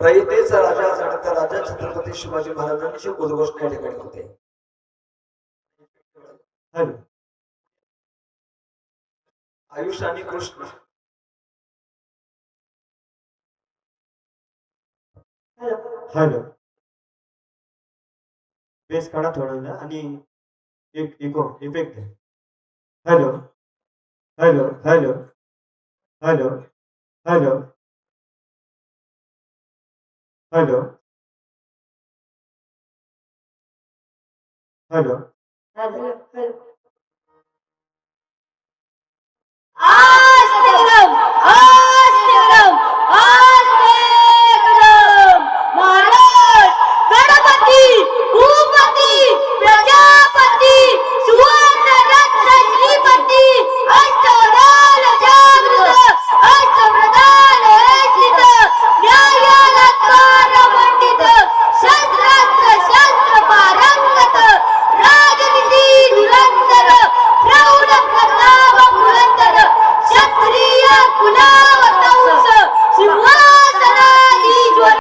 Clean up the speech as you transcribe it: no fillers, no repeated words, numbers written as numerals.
रयतेचा राजा जाणता राजा छत्रपती शिवाजी महाराजांची उद्घोषणा या ठिकाणी होते. हॅलो आयुष आणि कृष्ण हॅलो बेस काढा थोडा आणि एक इको इफेक्ट आहे. Hello hello hello hello hello hello hello hello आस्तिकदम आस्तिकदम आस्तिकदम महाराज गणपती भूपती प्रजापती सुवर्ण रत्न श्रीपती अष्टवदान जागृत अष्टप्रधान हेसित न्यायालंकार मंडित शस्त्रास्त्र शस्त्र पारंगत राजनीती धुरंधर प्रौढ प्रताप पुरंदर क्षत्रिय कुला